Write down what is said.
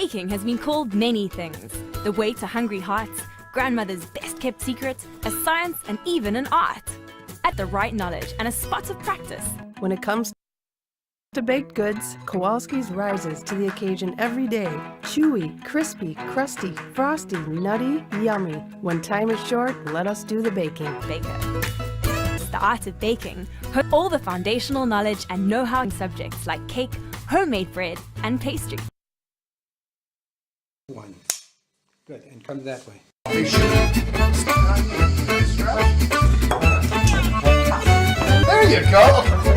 Baking has been called many things. The way to hungry hearts, grandmother's best-kept secret, a science and even an art. At the right knowledge and a spot of practice. When it comes to baked goods, Kowalski's rises to the occasion every day. Chewy, crispy, crusty, frosty, nutty, yummy. When time is short, let us do the baking. Baker. The art of baking, all the foundational knowledge and know-how in subjects like cake, homemade bread, and pastry. One. Good, and come that way. There you go.